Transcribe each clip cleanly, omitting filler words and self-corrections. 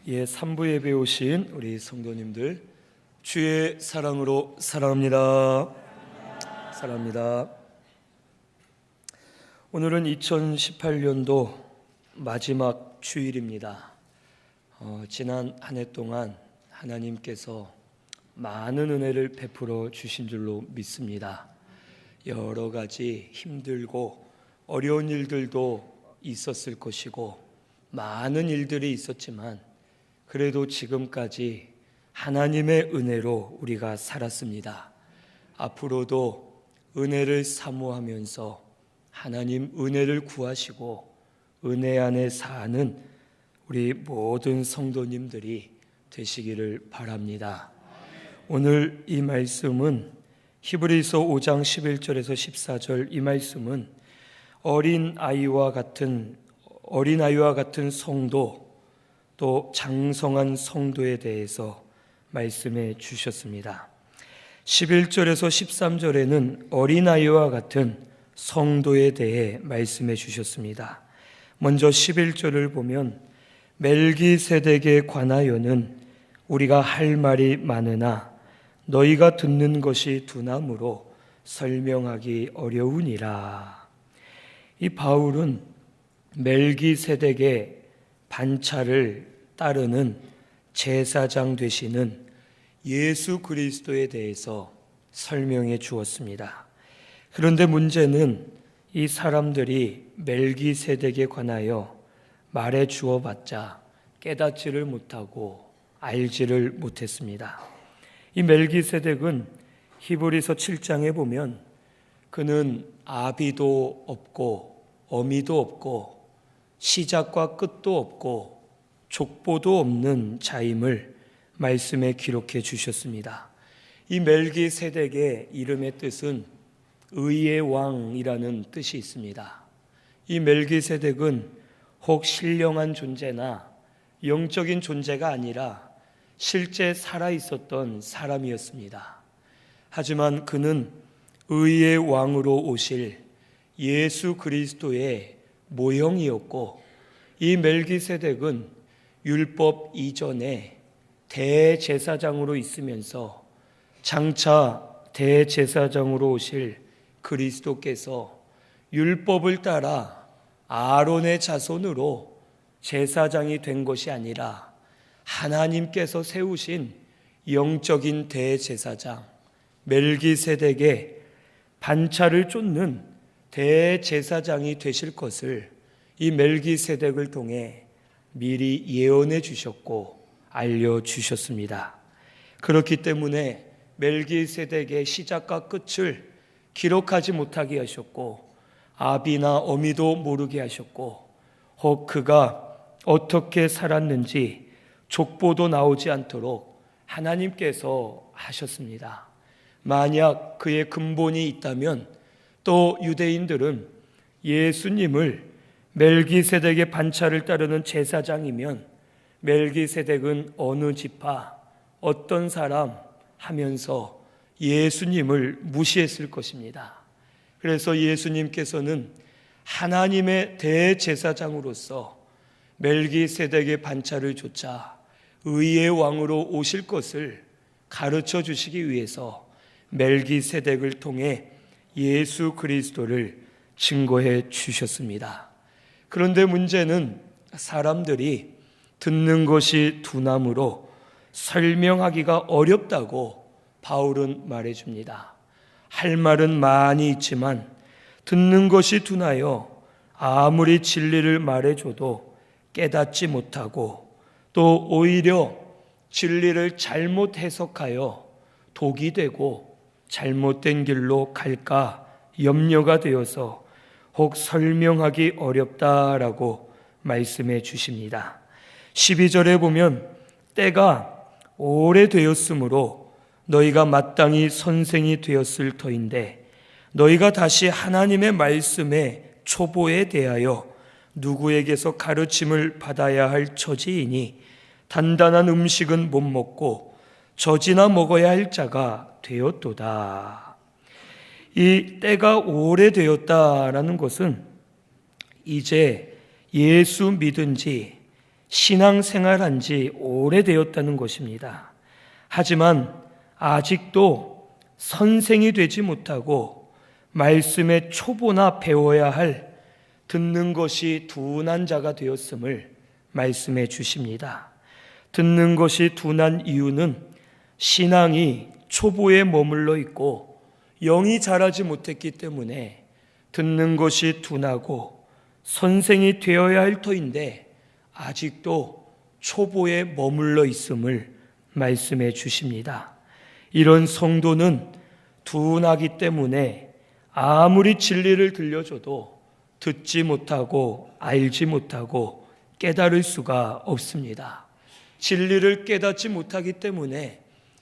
3부 예배 오신 우리 성도님들 주의 사랑으로 사랑합니다. 사랑합니다. 오늘은 2018년도 마지막 주일입니다. 지난 한 해 동안 하나님께서 많은 은혜를 베풀어 주신 줄로 믿습니다. 여러 가지 힘들고 어려운 일들도 있었을 것이고 많은 일들이 있었지만 그래도 지금까지 하나님의 은혜로 우리가 살았습니다. 앞으로도 은혜를 사모하면서 하나님 은혜를 구하시고 은혜 안에 사는 우리 모든 성도님들이 되시기를 바랍니다. 오늘 이 말씀은 히브리서 5장 11절에서 14절 이 말씀은 어린아이와 같은 성도 또 장성한 성도에 대해서 말씀해 주셨습니다. 11절에서 13절에는 어린아이와 같은 성도에 대해 말씀해 주셨습니다. 먼저 11절을 보면 멜기세덱에 관하여는 우리가 할 말이 많으나 너희가 듣는 것이 둔함으로 설명하기 어려우니라. 이 바울은 멜기세덱의 반차를 따르는 제사장 되시는 예수 그리스도에 대해서 설명해 주었습니다. 그런데 문제는 이 사람들이 멜기세덱에 관하여 말해 주어봤자 깨닫지를 못하고 알지를 못했습니다. 이 멜기세덱은 히브리서 7장에 보면 그는 아비도 없고 어미도 없고 시작과 끝도 없고 족보도 없는 자임을 말씀에 기록해 주셨습니다. 이 멜기세덱의 이름의 뜻은 의의 왕이라는 뜻이 있습니다. 이 멜기세덱은 혹 신령한 존재나 영적인 존재가 아니라 실제 살아 있었던 사람이었습니다. 하지만 그는 의의 왕으로 오실 예수 그리스도의 모형이었고 이 멜기세덱은 율법 이전에 대제사장으로 있으면서 장차 대제사장으로 오실 그리스도께서 율법을 따라 아론의 자손으로 제사장이 된 것이 아니라 하나님께서 세우신 영적인 대제사장 멜기세덱의 반차를 쫓는 대제사장이 되실 것을 이 멜기세덱을 통해 미리 예언해 주셨고 알려주셨습니다. 그렇기 때문에 멜기세덱의 시작과 끝을 기록하지 못하게 하셨고 아비나 어미도 모르게 하셨고 혹 그가 어떻게 살았는지 족보도 나오지 않도록 하나님께서 하셨습니다. 만약 그의 근본이 있다면 또 유대인들은 예수님을 멜기세덱의 반차를 따르는 제사장이면 멜기세덱은 어느 지파, 어떤 사람 하면서 예수님을 무시했을 것입니다. 그래서 예수님께서는 하나님의 대제사장으로서 멜기세덱의 반차를 좇아 의의 왕으로 오실 것을 가르쳐 주시기 위해서 멜기세덱을 통해 예수 그리스도를 증거해 주셨습니다. 그런데 문제는 사람들이 듣는 것이 둔함으로 설명하기가 어렵다고 바울은 말해줍니다. 할 말은 많이 있지만 듣는 것이 둔하여 아무리 진리를 말해줘도 깨닫지 못하고 또 오히려 진리를 잘못 해석하여 독이 되고 잘못된 길로 갈까 염려가 되어서 혹 설명하기 어렵다라고 말씀해 주십니다. 12절에 보면 때가 오래되었으므로 너희가 마땅히 선생이 되었을 터인데 너희가 다시 하나님의 말씀의 초보에 대하여 누구에게서 가르침을 받아야 할 처지이니 단단한 음식은 못 먹고 젖이나 먹어야 할 자가 되었도다. 이 때가 오래되었다라는 것은 이제 예수 믿은 지 신앙생활한 지 오래되었다는 것입니다. 하지만 아직도 선생이 되지 못하고 말씀의 초보나 배워야 할 듣는 것이 둔한 자가 되었음을 말씀해 주십니다. 듣는 것이 둔한 이유는 신앙이 초보에 머물러 있고 영이 자라지 못했기 때문에 듣는 것이 둔하고 선생이 되어야 할 터인데 아직도 초보에 머물러 있음을 말씀해 주십니다. 이런 성도는 둔하기 때문에 아무리 진리를 들려줘도 듣지 못하고 알지 못하고 깨달을 수가 없습니다. 진리를 깨닫지 못하기 때문에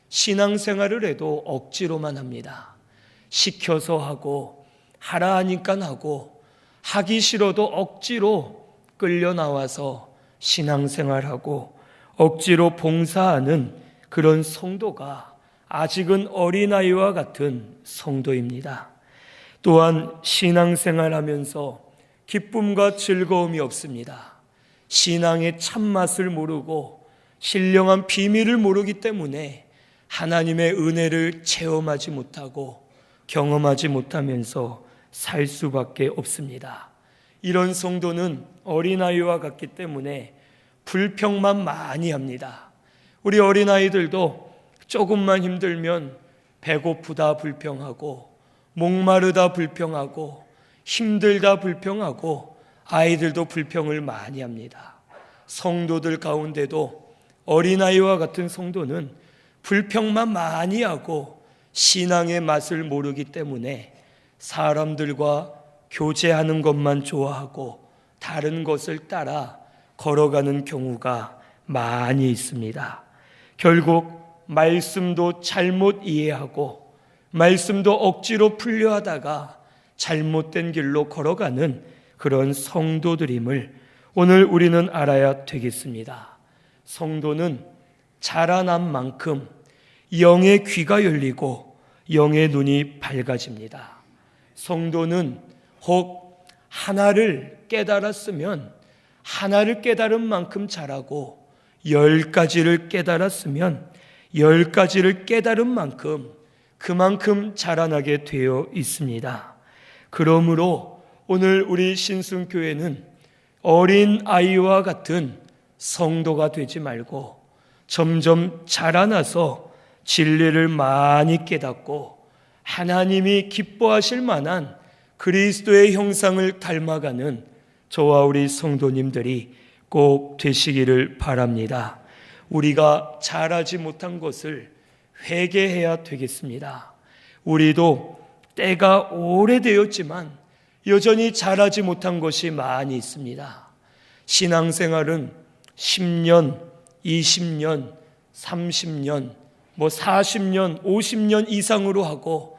신앙생활을 해도 억지로만 합니다. 시켜서 하고 하라 하니까 하고 하기 싫어도 억지로 끌려 나와서 신앙생활하고 억지로 봉사하는 그런 성도가 아직은 어린아이와 같은 성도입니다. 또한 신앙생활하면서 기쁨과 즐거움이 없습니다. 신앙의 참맛을 모르고 신령한 비밀을 모르기 때문에 하나님의 은혜를 체험하지 못하고 경험하지 못하면서 살 수밖에 없습니다. 이런 성도는 어린아이와 같기 때문에 불평만 많이 합니다. 우리 어린아이들도 조금만 힘들면 배고프다 불평하고 목마르다 불평하고 힘들다 불평하고 아이들도 불평을 많이 합니다. 성도들 가운데도 어린아이와 같은 성도는 불평만 많이 하고 신앙의 맛을 모르기 때문에 사람들과 교제하는 것만 좋아하고 다른 것을 따라 걸어가는 경우가 많이 있습니다. 결국 말씀도 잘못 이해하고 말씀도 억지로 풀려 하다가 잘못된 길로 걸어가는 그런 성도들임을 오늘 우리는 알아야 되겠습니다. 성도는 자라난 만큼 영의 귀가 열리고 영의 눈이 밝아집니다. 성도는 혹 하나를 깨달았으면 하나를 깨달은 만큼 자라고 10가지를 깨달았으면 10가지를 깨달은 만큼 그만큼 자라나게 되어 있습니다. 그러므로 오늘 우리 신순교회는 어린 아이와 같은 성도가 되지 말고 점점 자라나서 진리를 많이 깨닫고 하나님이 기뻐하실 만한 그리스도의 형상을 닮아가는 저와 우리 성도님들이 꼭 되시기를 바랍니다. 우리가 잘하지 못한 것을 회개해야 되겠습니다. 우리도 때가 오래되었지만 여전히 잘하지 못한 것이 많이 있습니다. 신앙생활은 10년, 20년, 30년, 40년, 50년 이상으로 하고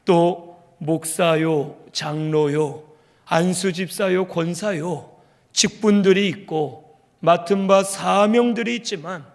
또 목사요, 장로요, 안수집사요, 권사요, 직분들이 있고 맡은 바 사명들이 있지만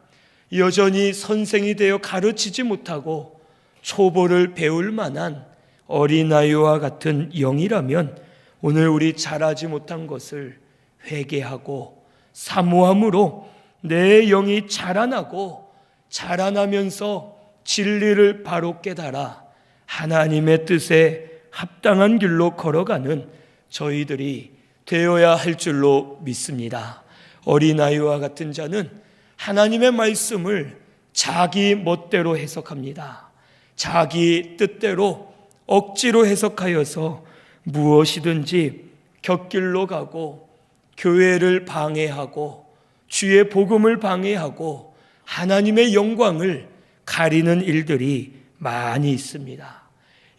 여전히 선생이 되어 가르치지 못하고 초보를 배울 만한 어린아이와 같은 영이라면 오늘 우리 잘하지 못한 것을 회개하고 사모함으로 내 영이 자라나고 자라나면서 진리를 바로 깨달아 하나님의 뜻에 합당한 길로 걸어가는 저희들이 되어야 할 줄로 믿습니다. 어린아이와 같은 자는 하나님의 말씀을 자기 멋대로 해석합니다. 자기 뜻대로 억지로 해석하여서 무엇이든지 곁길로 가고 교회를 방해하고 주의 복음을 방해하고 하나님의 영광을 가리는 일들이 많이 있습니다.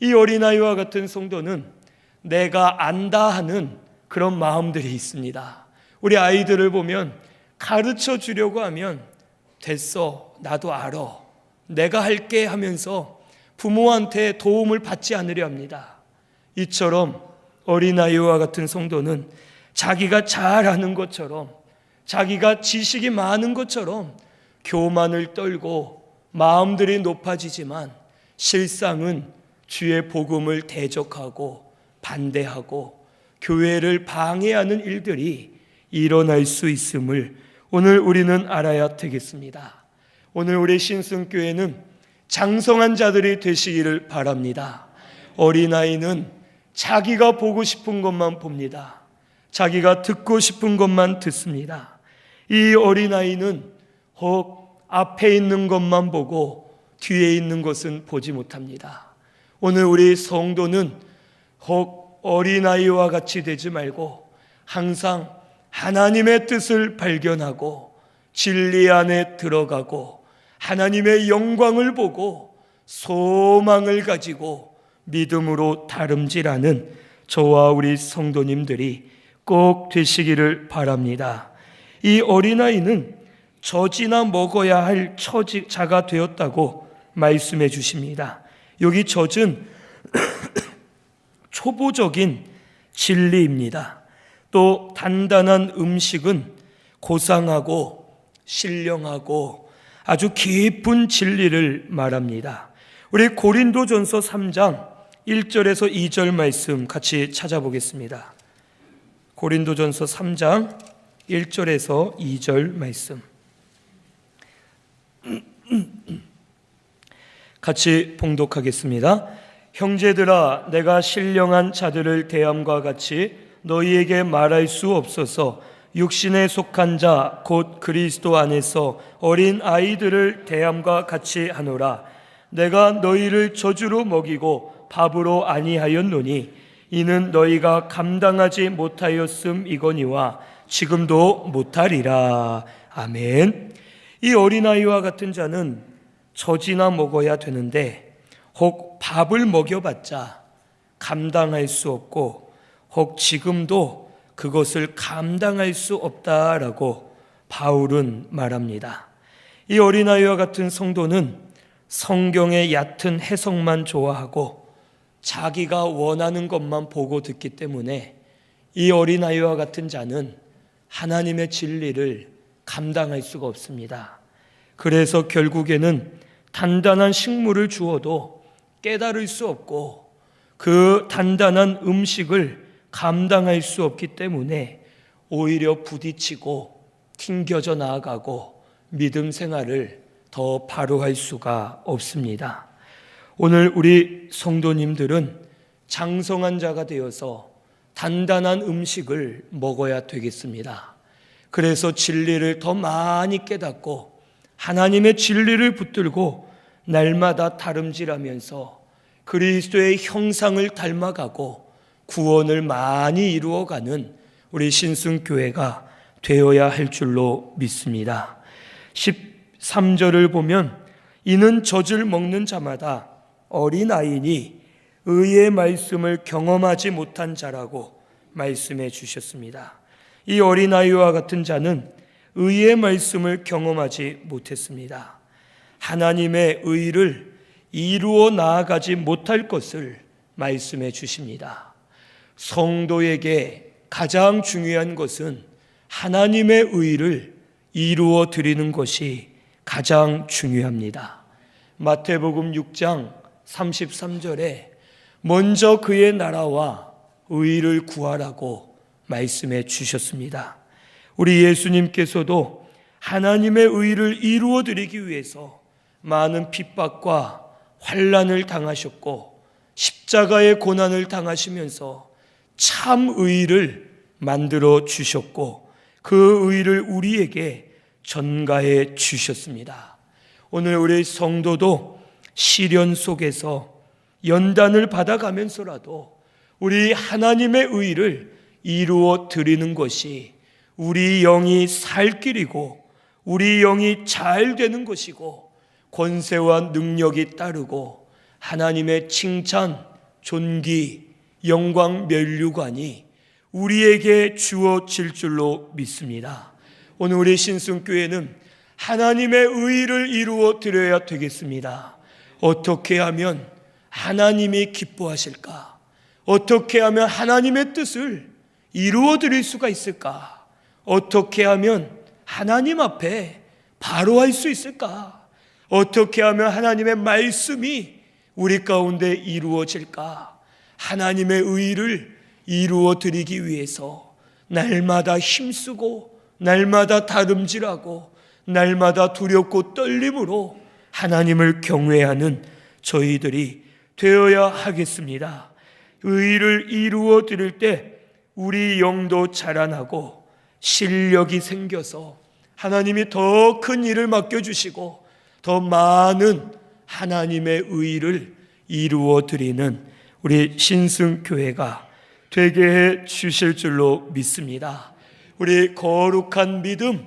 이 어린아이와 같은 성도는 내가 안다 하는 그런 마음들이 있습니다. 우리 아이들을 보면 가르쳐 주려고 하면 됐어, 나도 알아, 내가 할게 하면서 부모한테 도움을 받지 않으려 합니다. 이처럼 어린아이와 같은 성도는 자기가 잘하는 것처럼 자기가 지식이 많은 것처럼 교만을 떨고 마음들이 높아지지만 실상은 주의 복음을 대적하고 반대하고 교회를 방해하는 일들이 일어날 수 있음을 오늘 우리는 알아야 되겠습니다. 오늘 우리 신승교회는 장성한 자들이 되시기를 바랍니다. 어린아이는 자기가 보고 싶은 것만 봅니다. 자기가 듣고 싶은 것만 듣습니다. 이 어린아이는 혹 앞에 있는 것만 보고 뒤에 있는 것은 보지 못합니다. 오늘 우리 성도는 혹 어린아이와 같이 되지 말고 항상 하나님의 뜻을 발견하고 진리 안에 들어가고 하나님의 영광을 보고 소망을 가지고 믿음으로 다름질하는 저와 우리 성도님들이 꼭 되시기를 바랍니다. 이 어린아이는 젖이나 먹어야 할 처자가 되었다고 말씀해 주십니다. 여기 젖은 초보적인 진리입니다. 또 단단한 음식은 고상하고 신령하고 아주 깊은 진리를 말합니다. 우리 고린도전서 3장 1절에서 2절 말씀 같이 찾아보겠습니다. 고린도전서 3장 1절에서 2절 말씀 같이 봉독하겠습니다. 형제들아, 내가 신령한 자들을 대함과 같이 너희에게 말할 수 없어서 육신에 속한 자 곧 그리스도 안에서 어린 아이들을 대함과 같이 하노라. 내가 너희를 저주로 먹이고 밥으로 아니하였노니 이는 너희가 감당하지 못하였음이거니와 지금도 못하리라. 아멘. 이 어린아이와 같은 자는 젖이나 먹어야 되는데 혹 밥을 먹여봤자 감당할 수 없고 혹 지금도 그것을 감당할 수 없다라고 바울은 말합니다. 이 어린아이와 같은 성도는 성경의 얕은 해석만 좋아하고 자기가 원하는 것만 보고 듣기 때문에 이 어린아이와 같은 자는 하나님의 진리를 감당할 수가 없습니다. 그래서 결국에는 단단한 식물을 주어도 깨달을 수 없고 그 단단한 음식을 감당할 수 없기 때문에 오히려 부딪히고 튕겨져 나아가고 믿음 생활을 더 바로 할 수가 없습니다. 오늘 우리 성도님들은 장성한 자가 되어서 단단한 음식을 먹어야 되겠습니다. 그래서 진리를 더 많이 깨닫고 하나님의 진리를 붙들고 날마다 다름질하면서 그리스도의 형상을 닮아가고 구원을 많이 이루어가는 우리 신승교회가 되어야 할 줄로 믿습니다. 13절을 보면 이는 젖을 먹는 자마다 어린아이니 의의 말씀을 경험하지 못한 자라고 말씀해 주셨습니다. 이 어린아이와 같은 자는 의의 말씀을 경험하지 못했습니다. 하나님의 의를 이루어 나아가지 못할 것을 말씀해 주십니다. 성도에게 가장 중요한 것은 하나님의 의를 이루어 드리는 것이 가장 중요합니다. 마태복음 6장 33절에 먼저 그의 나라와 의를 구하라고 말씀해 주셨습니다. 우리 예수님께서도 하나님의 의를 이루어 드리기 위해서 많은 핍박과 환난을 당하셨고 십자가의 고난을 당하시면서 참 의를 만들어 주셨고 그 의를 우리에게 전가해 주셨습니다. 오늘 우리 성도도 시련 속에서 연단을 받아가면서라도 우리 하나님의 의를 이루어 드리는 것이 우리 영이 살 길이고 우리 영이 잘 되는 것이고 권세와 능력이 따르고 하나님의 칭찬, 존귀, 영광, 면류관이 우리에게 주어질 줄로 믿습니다. 오늘 우리 신승교회는 하나님의 의를 이루어 드려야 되겠습니다. 어떻게 하면 하나님이 기뻐하실까? 어떻게 하면 하나님의 뜻을 이루어 드릴 수가 있을까? 어떻게 하면 하나님 앞에 바로 할 수 있을까? 어떻게 하면 하나님의 말씀이 우리 가운데 이루어질까? 하나님의 의를 이루어 드리기 위해서 날마다 힘쓰고 날마다 다름질하고 날마다 두렵고 떨림으로 하나님을 경외하는 저희들이 되어야 하겠습니다. 의를 이루어 드릴 때 우리 영도 자라나고 실력이 생겨서 하나님이 더 큰 일을 맡겨주시고 더 많은 하나님의 의를 이루어 드리는 우리 신승교회가 되게 해 주실 줄로 믿습니다. 우리 거룩한 믿음,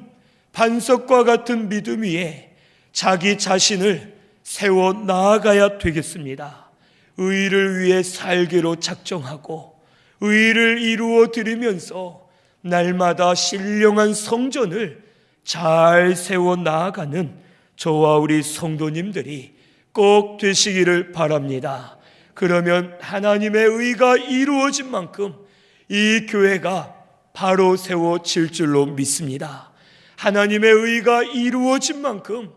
반석과 같은 믿음 위에 자기 자신을 세워 나아가야 되겠습니다. 의를 위해 살기로 작정하고 의를 이루어 드리면서 날마다 신령한 성전을 잘 세워 나아가는 저와 우리 성도님들이 꼭 되시기를 바랍니다. 그러면 하나님의 의가 이루어진 만큼 이 교회가 바로 세워질 줄로 믿습니다. 하나님의 의가 이루어진 만큼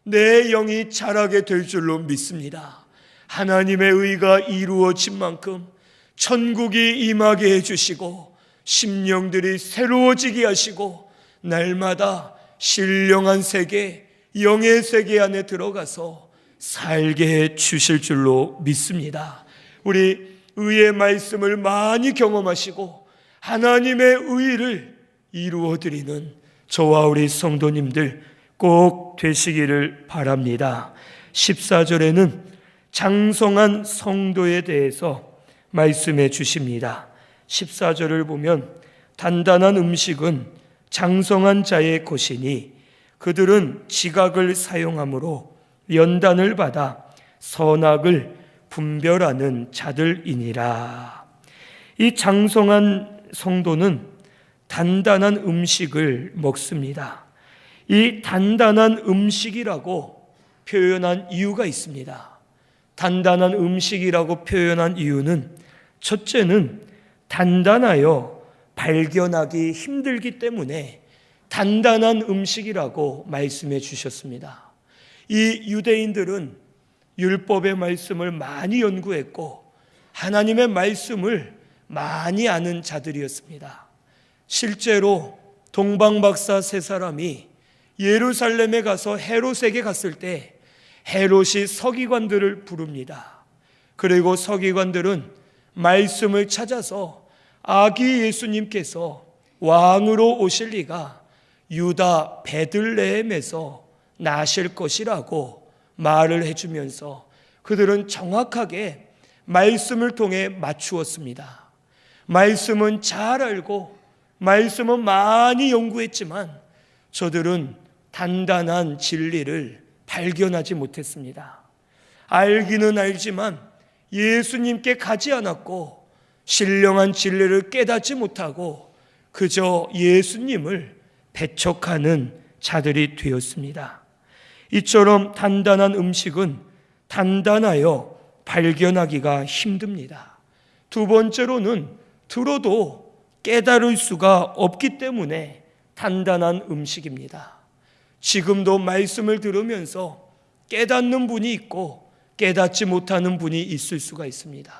내 영이 자라게 될 줄로 믿습니다. 하나님의 의가 이루어진 만큼 천국이 임하게 해주시고 심령들이 새로워지게 하시고 날마다 신령한 세계, 영의 세계 안에 들어가서 살게 해 주실 줄로 믿습니다. 우리 의의 말씀을 많이 경험하시고 하나님의 의를 이루어 드리는 저와 우리 성도님들 꼭 되시기를 바랍니다. 14절에는 장성한 성도에 대해서 말씀해 주십니다. 14절을 보면 단단한 음식은 장성한 자의 것이니 그들은 지각을 사용함으로 연단을 받아 선악을 분별하는 자들이니라. 이 장성한 성도는 단단한 음식을 먹습니다. 이 단단한 음식이라고 표현한 이유가 있습니다. 단단한 음식이라고 표현한 이유는 첫째는 단단하여 발견하기 힘들기 때문에 단단한 음식이라고 말씀해 주셨습니다. 이 유대인들은 율법의 말씀을 많이 연구했고 하나님의 말씀을 많이 아는 자들이었습니다. 실제로 동방박사 세 사람이 예루살렘에 가서 헤롯에게 갔을 때 헤롯이 서기관들을 부릅니다. 그리고 서기관들은 말씀을 찾아서 아기 예수님께서 왕으로 오실 리가 유다 베들레헴에서 나실 것이라고 말을 해주면서 그들은 정확하게 말씀을 통해 맞추었습니다. 말씀은 잘 알고 말씀은 많이 연구했지만 저들은 단단한 진리를 발견하지 못했습니다. 알기는 알지만 예수님께 가지 않았고 신령한 진리를 깨닫지 못하고 그저 예수님을 배척하는 자들이 되었습니다. 이처럼 단단한 음식은 단단하여 발견하기가 힘듭니다. 두 번째로는 들어도 깨달을 수가 없기 때문에 단단한 음식입니다. 지금도 말씀을 들으면서 깨닫는 분이 있고 깨닫지 못하는 분이 있을 수가 있습니다.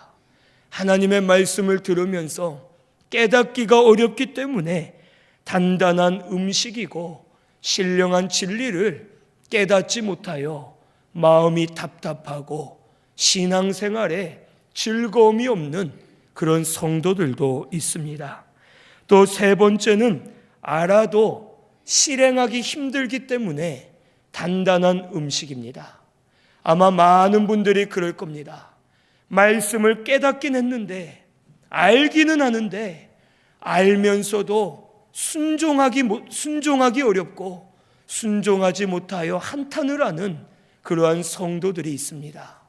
하나님의 말씀을 들으면서 깨닫기가 어렵기 때문에 단단한 음식이고 신령한 진리를 깨닫지 못하여 마음이 답답하고 신앙생활에 즐거움이 없는 그런 성도들도 있습니다. 또 세 번째는 알아도 실행하기 힘들기 때문에 단단한 음식입니다. 아마 많은 분들이 그럴 겁니다. 말씀을 깨닫긴 했는데 알기는 하는데 알면서도 순종하기 어렵고 순종하지 못하여 한탄을 하는 그러한 성도들이 있습니다.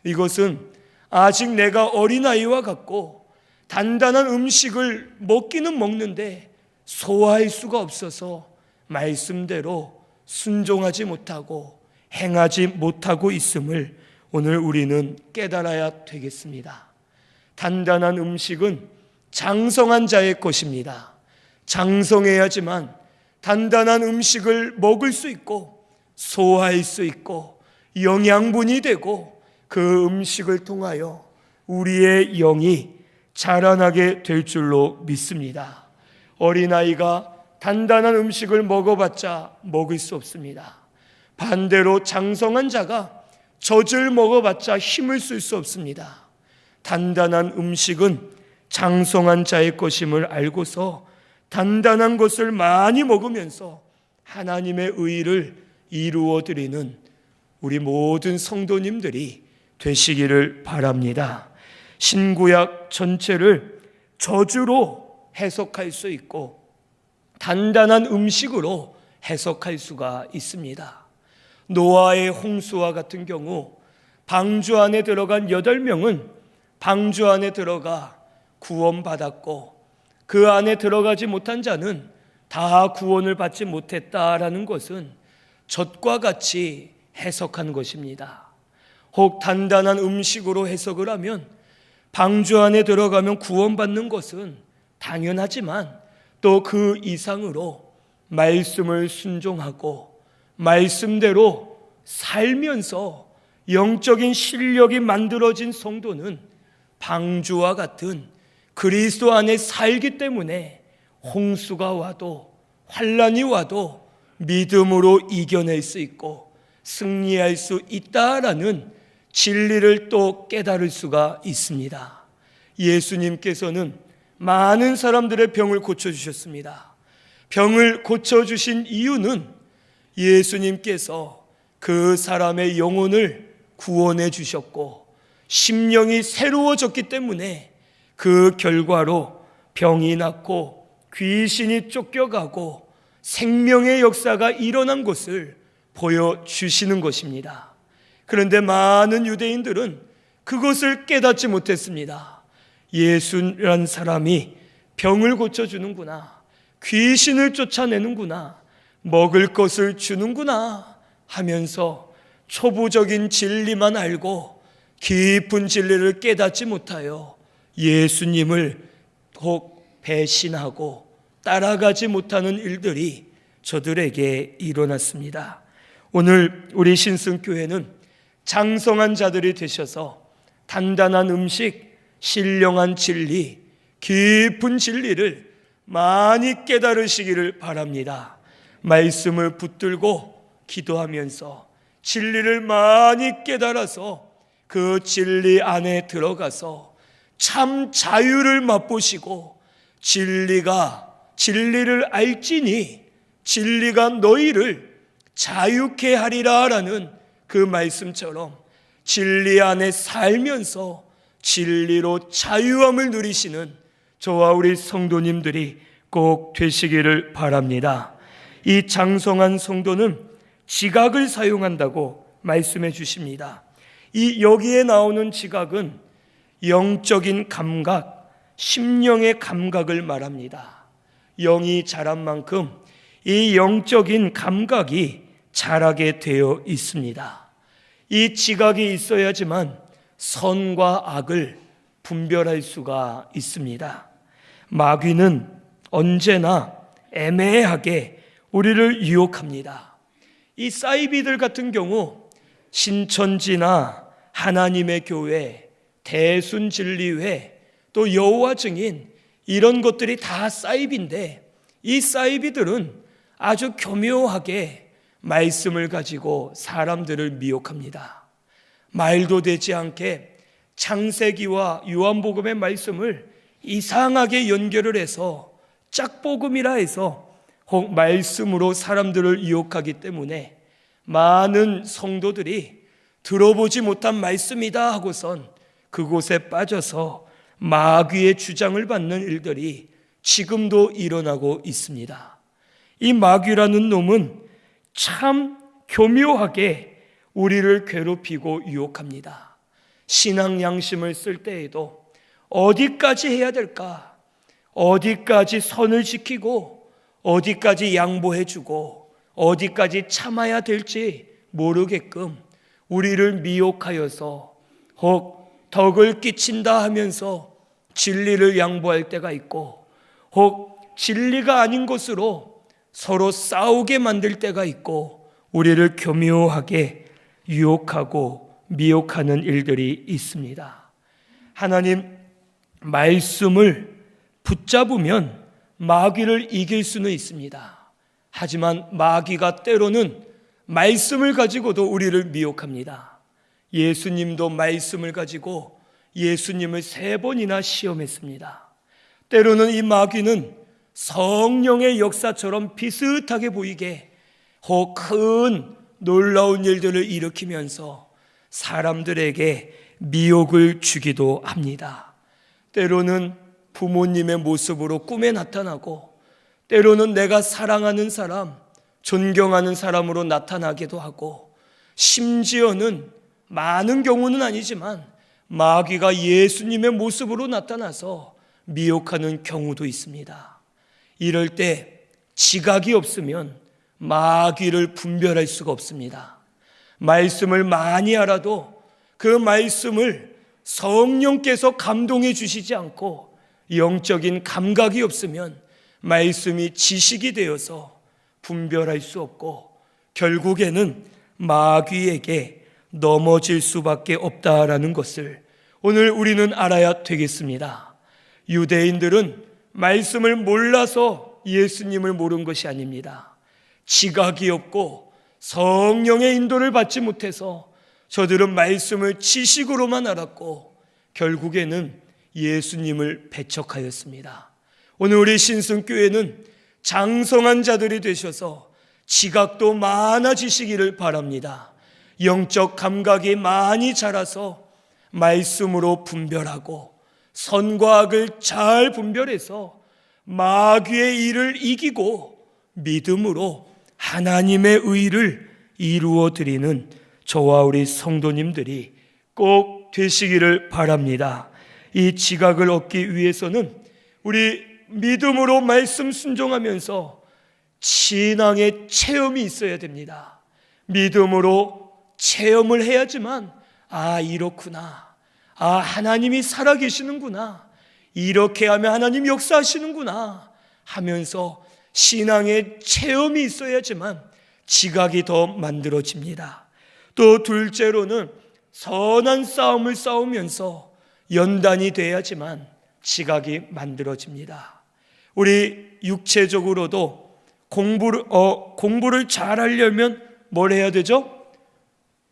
이것은 아직 내가 어린아이와 같고 단단한 음식을 먹기는 먹는데 소화할 수가 없어서 말씀대로 순종하지 못하고 행하지 못하고 있음을 오늘 우리는 깨달아야 되겠습니다. 단단한 음식은 장성한 자의 것입니다. 장성해야지만 단단한 음식을 먹을 수 있고 소화할 수 있고 영양분이 되고 그 음식을 통하여 우리의 영이 자라나게 될 줄로 믿습니다. 어린아이가 단단한 음식을 먹어봤자 먹을 수 없습니다. 반대로 장성한 자가 젖을 먹어봤자 힘을 쓸 수 없습니다. 단단한 음식은 장성한 자의 것임을 알고서 단단한 것을 많이 먹으면서 하나님의 의를 이루어드리는 우리 모든 성도님들이 되시기를 바랍니다. 신구약 전체를 저주로 해석할 수 있고 단단한 음식으로 해석할 수가 있습니다. 노아의 홍수와 같은 경우 방주 안에 들어간 8명은 방주 안에 들어가 구원받았고 그 안에 들어가지 못한 자는 다 구원을 받지 못했다라는 것은 젖과 같이 해석한 것입니다. 혹 단단한 음식으로 해석을 하면 방주 안에 들어가면 구원받는 것은 당연하지만 또 그 이상으로 말씀을 순종하고 말씀대로 살면서 영적인 실력이 만들어진 성도는 방주와 같은 그리스도 안에 살기 때문에 홍수가 와도 환난이 와도 믿음으로 이겨낼 수 있고 승리할 수 있다라는 진리를 또 깨달을 수가 있습니다. 예수님께서는 많은 사람들의 병을 고쳐주셨습니다. 병을 고쳐주신 이유는 예수님께서 그 사람의 영혼을 구원해 주셨고 심령이 새로워졌기 때문에 그 결과로 병이 낫고 귀신이 쫓겨가고 생명의 역사가 일어난 것을 보여주시는 것입니다. 그런데 많은 유대인들은 그것을 깨닫지 못했습니다. 예수란 사람이 병을 고쳐주는구나, 귀신을 쫓아내는구나, 먹을 것을 주는구나 하면서 초보적인 진리만 알고 깊은 진리를 깨닫지 못하여 예수님을 혹 배신하고 따라가지 못하는 일들이 저들에게 일어났습니다. 오늘 우리 신승교회는 장성한 자들이 되셔서 단단한 음식, 신령한 진리, 깊은 진리를 많이 깨달으시기를 바랍니다. 말씀을 붙들고 기도하면서 진리를 많이 깨달아서 그 진리 안에 들어가서 참 자유를 맛보시고 진리를 알지니 진리가 너희를 자유케 하리라 라는 그 말씀처럼 진리 안에 살면서 진리로 자유함을 누리시는 저와 우리 성도님들이 꼭 되시기를 바랍니다. 이 장성한 성도는 지각을 사용한다고 말씀해 주십니다. 이 여기에 나오는 지각은 영적인 감각, 심령의 감각을 말합니다. 영이 자란 만큼 이 영적인 감각이 자라게 되어 있습니다. 이 지각이 있어야지만 선과 악을 분별할 수가 있습니다. 마귀는 언제나 애매하게 우리를 유혹합니다. 이 사이비들 같은 경우 신천지나 하나님의 교회, 대순진리회, 또 여호와 증인 이런 것들이 다 사이비인데 이 사이비들은 아주 교묘하게 말씀을 가지고 사람들을 미혹합니다. 말도 되지 않게 창세기와 요한복음의 말씀을 이상하게 연결을 해서 짝복음이라 해서 혹 말씀으로 사람들을 유혹하기 때문에 많은 성도들이 들어보지 못한 말씀이다 하고선 그곳에 빠져서 마귀의 주장을 받는 일들이 지금도 일어나고 있습니다. 이 마귀라는 놈은 참 교묘하게 우리를 괴롭히고 유혹합니다. 신앙 양심을 쓸 때에도 어디까지 해야 될까? 어디까지 선을 지키고 어디까지 양보해주고 어디까지 참아야 될지 모르게끔 우리를 미혹하여서 혹 덕을 끼친다 하면서 진리를 양보할 때가 있고 혹 진리가 아닌 것으로 서로 싸우게 만들 때가 있고 우리를 교묘하게 유혹하고 미혹하는 일들이 있습니다. 하나님 말씀을 붙잡으면 마귀를 이길 수는 있습니다. 하지만 마귀가 때로는 말씀을 가지고도 우리를 미혹합니다. 예수님도 말씀을 가지고 예수님을 3번이나 시험했습니다. 때로는 이 마귀는 성령의 역사처럼 비슷하게 보이게 혹 큰 놀라운 일들을 일으키면서 사람들에게 미혹을 주기도 합니다. 때로는 부모님의 모습으로 꿈에 나타나고, 때로는 내가 사랑하는 사람, 존경하는 사람으로 나타나기도 하고, 심지어는 많은 경우는 아니지만 마귀가 예수님의 모습으로 나타나서 미혹하는 경우도 있습니다. 이럴 때 지각이 없으면 마귀를 분별할 수가 없습니다. 말씀을 많이 알아도 그 말씀을 성령께서 감동해 주시지 않고 영적인 감각이 없으면 말씀이 지식이 되어서 분별할 수 없고 결국에는 마귀에게 넘어질 수밖에 없다라는 것을 오늘 우리는 알아야 되겠습니다. 유대인들은 말씀을 몰라서 예수님을 모른 것이 아닙니다. 지각이 없고 성령의 인도를 받지 못해서 저들은 말씀을 지식으로만 알았고 결국에는 예수님을 배척하였습니다. 오늘 우리 신승교회는 장성한 자들이 되셔서 지각도 많아지시기를 바랍니다. 영적 감각이 많이 자라서 말씀으로 분별하고 선과 악을 잘 분별해서 마귀의 일을 이기고 믿음으로 하나님의 의를 이루어드리는 저와 우리 성도님들이 꼭 되시기를 바랍니다. 이 지각을 얻기 위해서는 우리 믿음으로 말씀 순종하면서 신앙의 체험이 있어야 됩니다. 믿음으로 체험을 해야지만 이렇구나, 하나님이 살아계시는구나, 이렇게 하면 하나님 역사하시는구나 하면서 신앙의 체험이 있어야지만 지각이 더 만들어집니다. 또 둘째로는 선한 싸움을 싸우면서 연단이 돼야지만 지각이 만들어집니다. 우리 육체적으로도 공부를 잘 하려면 뭘 해야 되죠?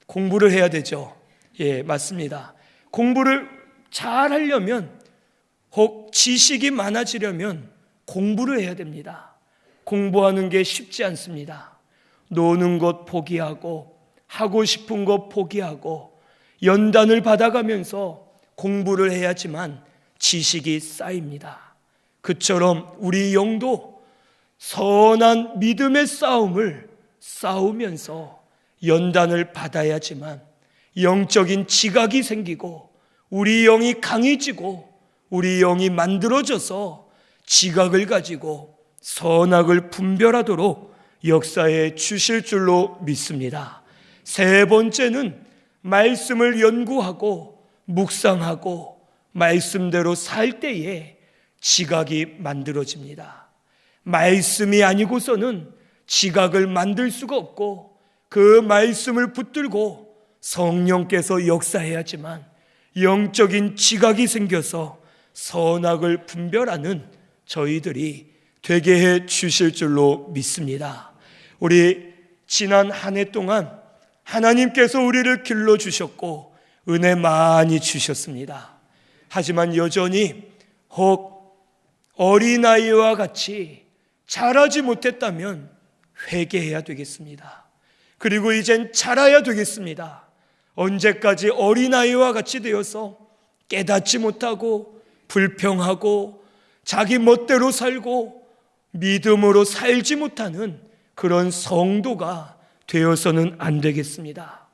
공부를 해야 되죠. 예, 맞습니다. 공부를 잘 하려면 혹 지식이 많아지려면 공부를 해야 됩니다. 공부하는 게 쉽지 않습니다. 노는 것 포기하고 하고 싶은 것 포기하고 연단을 받아가면서 공부를 해야지만 지식이 쌓입니다. 그처럼 우리 영도 선한 믿음의 싸움을 싸우면서 연단을 받아야지만 영적인 지각이 생기고 우리 영이 강해지고 우리 영이 만들어져서 지각을 가지고 선악을 분별하도록 역사해 주실 줄로 믿습니다. 3번째는 말씀을 연구하고 묵상하고 말씀대로 살 때에 지각이 만들어집니다. 말씀이 아니고서는 지각을 만들 수가 없고 그 말씀을 붙들고 성령께서 역사해야지만 영적인 지각이 생겨서 선악을 분별하는 저희들이 되게 해 주실 줄로 믿습니다. 우리 지난 한 해 동안 하나님께서 우리를 길러주셨고 은혜 많이 주셨습니다. 하지만 여전히 혹 어린아이와 같이 자라지 못했다면 회개해야 되겠습니다. 그리고 이젠 자라야 되겠습니다. 언제까지 어린아이와 같이 되어서 깨닫지 못하고 불평하고 자기 멋대로 살고 믿음으로 살지 못하는 그런 성도가 되어서는 안 되겠습니다.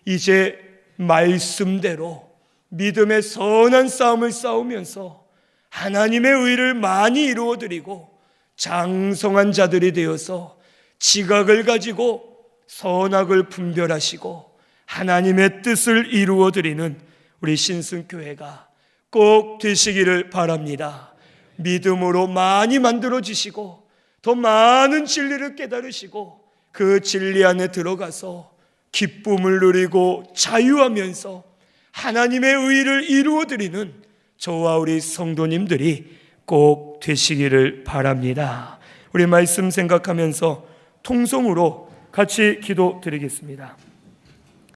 이제 말씀대로 믿음의 선한 싸움을 싸우면서 하나님의 의를 많이 이루어드리고 장성한 자들이 되어서 지각을 가지고 선악을 분별하시고 하나님의 뜻을 이루어드리는 우리 신승교회가 꼭 되시기를 바랍니다. 믿음으로 많이 만들어지시고 더 많은 진리를 깨달으시고 그 진리 안에 들어가서 기쁨을 누리고 자유하면서 하나님의 의를 이루어드리는 저와 우리 성도님들이 꼭 되시기를 바랍니다. 우리 말씀 생각하면서 통성으로 같이 기도드리겠습니다.